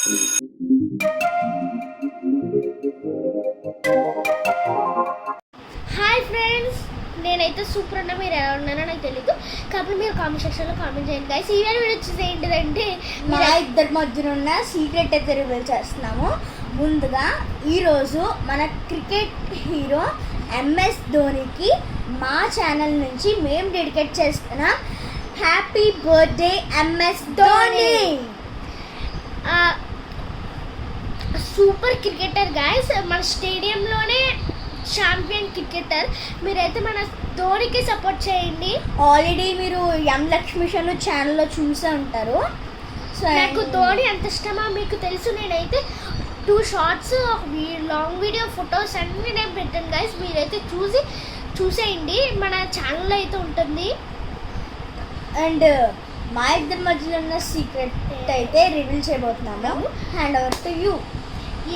Hi friends, నేనైతే super అన్నా. మీరు ఎలా ఉన్నారో నాకు తెలీదు, కాబట్టి మీరు కామెంట్ సెక్షన్లో కామెంట్ చేయండి గైస్. ఈ వీడియో వచ్చేసి ఏంటిదంటే మా ఇద్దరి మధ్యన ఉన్న సీక్రెట్ అయితే రివీల్ చేస్తున్నాము. ముందుగా ఈరోజు మన క్రికెట్ హీరో ఎంఎస్ ధోనికి మా ఛానల్ నుంచి మేము డెడికేట్ చేస్తున్నాం. Happy birthday MS Dhoni. Super cricketer guys, మన స్టేడియంలోనే ఛాంపియన్ క్రికెటర్. మీరైతే మన ధోనికి సపోర్ట్ చేయండి. ఆల్రెడీ మీరు ఎం లక్ష్మీ షను ఛానల్లో చూసే ఉంటారు. సో నాకు ధోని ఎంత ఇష్టమో మీకు తెలుసు. నేనైతే 2 షార్ట్స్, లాంగ్ వీడియో, ఫొటోస్ అన్నీ నేను పెట్టాను గైస్. మీరైతే చూసేయండి, మన ఛానల్లో అయితే ఉంటుంది. అండ్ మా ఇద్దరి మధ్యలో ఉన్న సీక్రెట్ అయితే రివీల్ చేయబోతున్నాము. Hand over to you.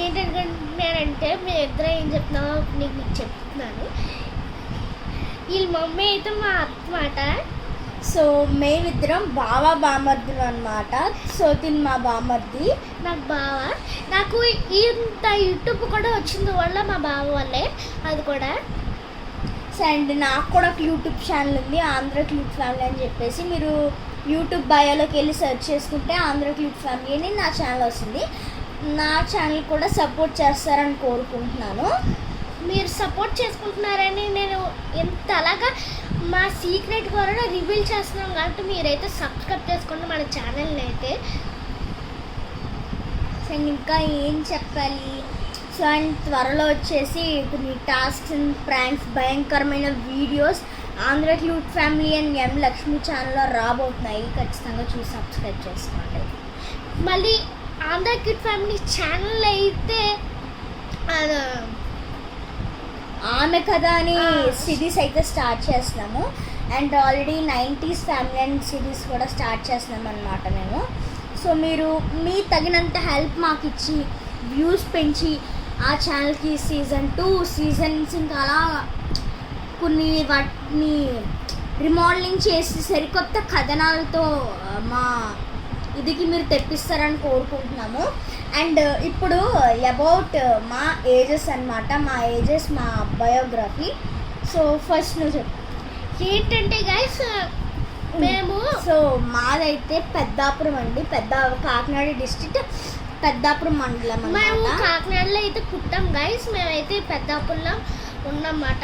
ఏంటంటే మీ ఇద్దరు ఏం చెప్తున్నామో మీకు చెప్తున్నాను. వీళ్ళ మమ్మీ అయితే మా అత్తమాట. సో మేమిద్దరం బామర్దులు అనమాట. సో తిని మా బామర్ది, నాకు బావ. నాకు ఇంత యూట్యూబ్ కూడా వచ్చింది వల్ల మా బావ వల్లే. అది కూడా అండ్ నాకు కూడా ఒక యూట్యూబ్ ఛానల్ ఉంది, ఆంధ్ర క్యూట్ ఫ్యామిలీ అని చెప్పేసి. మీరు యూట్యూబ్ బయోలోకి వెళ్ళి సెర్చ్ చేసుకుంటే ఆంధ్ర క్యూట్ ఫ్యామిలీ అని నా ఛానల్ వస్తుంది. నా ఛానల్ కూడా సపోర్ట్ చేస్తారని కోరుకుంటున్నాను. మీరు సపోర్ట్ చేసుకుంటున్నారని నేను ఎంత అలాగా మా సీక్రెట్ కూడా రివీల్ చేస్తున్నాం. కాబట్టి మీరైతే సబ్స్క్రైబ్ చేసుకోండి మన ఛానల్ని అయితే. సో ఇంకా ఏం చెప్పాలి. సో అండ్ త్వరలో వచ్చేసి కొన్ని టాస్క్స్ అండ్ ప్రాంక్స్, భయంకరమైన videos Andhra cute family and M Lakshmi ఛానల్లో రాబోతున్నాయి. ఖచ్చితంగా చూసి సబ్స్క్రైబ్ చేసుకోండి. మళ్ళీ ఆంధ్ర క్యూట్ ఫ్యామిలీ ఛానల్ అయితే ఆమె కథ అని సిరీస్ అయితే స్టార్ట్ చేస్తున్నాము. And already 90s family and series కూడా స్టార్ట్ చేస్తున్నాం అనమాట మేము. సో మీరు మీ తగినంత హెల్ప్ మాకు ఇచ్చి వ్యూస్ పెంచి ఆ ఛానల్కి సీజన్ 2 సీజన్స్ ఇంకా అలా కొన్ని వాటిని రిమోడలింగ్ చేసి సరికొత్త కథనాలతో మా ఇదికి మీరు తెప్పిస్తారని కోరుకుంటున్నాము. అండ్ ఇప్పుడు అబౌట్ మా ఏజెస్ అనమాట. మా ఏజెస్, మా బయోగ్రఫీ. సో ఫస్ట్ నువ్వు చెప్పు. ఏంటంటే గైస్, మేము సో మాదైతే పెద్దాపురం అండి. కాకినాడ డిస్ట్రిక్ట్ పెద్దాపురం మండలం. మేము కాకినాడలో అయితే పుట్టాం గైస్. మేమైతే పెద్దాపురంలో ఉన్నమాట.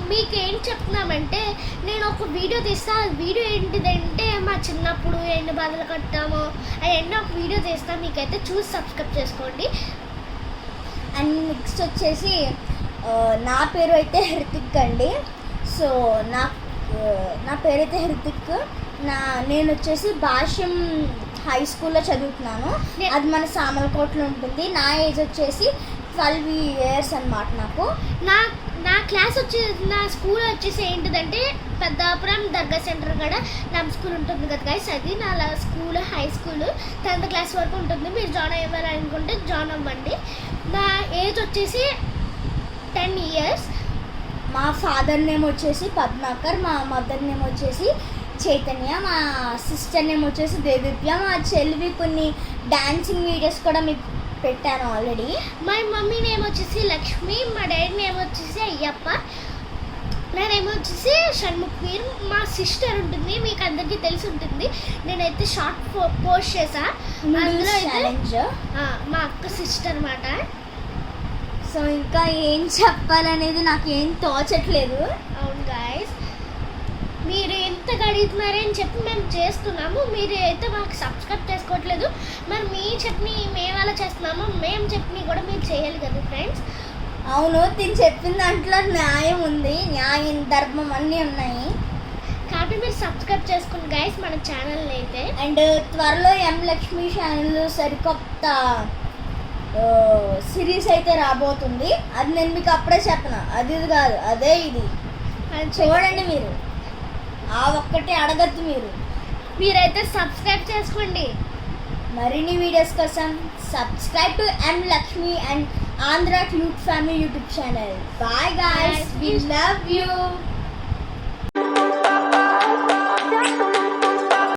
మీకు ఏం చెప్తున్నామంటే, నేను ఒక వీడియో తీస్తా. ఆ వీడియో ఏంటిదంటే మా చిన్నప్పుడు ఎన్ని బాధలు కట్టామో అవన్నీ ఒక వీడియో తీస్తా. మీకైతే చూసి సబ్స్క్రైబ్ చేసుకోండి. అండ్ నెక్స్ట్ వచ్చేసి నా పేరు అయితే హృతిక్ అండి. సో నా పేరైతే హృతిక్. నేను వచ్చేసి భాష్యం హై స్కూల్లో చదువుతున్నాను. అది మన సామలకోటలో ఉంటుంది. నా ఏజ్ వచ్చేసి 12 years అనమాట. నా క్లాస్ నా స్కూల్ వచ్చేసి ఏంటిదంటే పెద్దాపురం దర్గా సెంటర్ కూడా నా స్కూల్ ఉంటుంది కదా గైస్. అది నా school high school 10th class వరకు ఉంటుంది. మీరు జాయిన్ అవ్వాలనుకుంటే జాయిన్ అవ్వండి. నా ఏజ్ వచ్చేసి 10 years. మా ఫాదర్ నేమ్ వచ్చేసి పద్మాకర్, మా మదర్ నేమ్ వచ్చేసి చైతన్య, మా సిస్టర్ నేమ్ వచ్చేసి దేవిప్య. మా చెల్లివి కొన్ని డాన్సింగ్ వీడియోస్ కూడా మీకు పెట్టాను ఆల్రెడీ. మా మమ్మీ నేమ్ వచ్చేసి లక్ష్మి, మా డాడీ నేమ్ వచ్చేసి అయ్యప్ప, నా నేమ్ వచ్చేసి షణ్ముఖ్. మా సిస్టర్ ఉంటుంది, మీకు అందరికీ తెలిసి ఉంటుంది. నేనైతే షార్ట్ పోస్ట్ చేసా. అందులో అయితే మా అక్క సిస్టర్ అనమాట. సో ఇంకా ఏం చెప్పాలనేది నాకు ఏం తోచట్లేదు. అవును గాయస్, మీరు ఎంత అడుగుతున్నారని చెప్పి మేము చేస్తున్నాము. మీరు అయితే మాకు సబ్స్క్రైబ్ చేసుకోవట్లేదు. మరి మీ చట్నీ మేము అలా చేస్తున్నామో మేము చట్నీ కూడా మీరు చేయాలి కదా ఫ్రెండ్స్. అవును, తిని చెప్పిన దాంట్లో న్యాయం ఉంది, న్యాయం, ధర్మం అన్నీ ఉన్నాయి. కాబట్టి మీరు సబ్స్క్రైబ్ చేసుకోండి గైస్ మన ఛానల్ని అయితే. అండ్ త్వరలో ఎం లక్ష్మీ ఛానల్ సరికొత్త సిరీస్ అయితే రాబోతుంది. అది నేను మీకు అప్పుడే చెప్పను. అది కాదు, అదే ఇది. చూడండి, మీరు ఆ ఒక్కటే అడగద్దు. మీరైతే సబ్స్క్రైబ్ చేసుకోండి. మరిన్ని వీడియోస్ కోసం subscribe to M Lakshmi and Andhra cute family YouTube channel. Bye guys, we love you.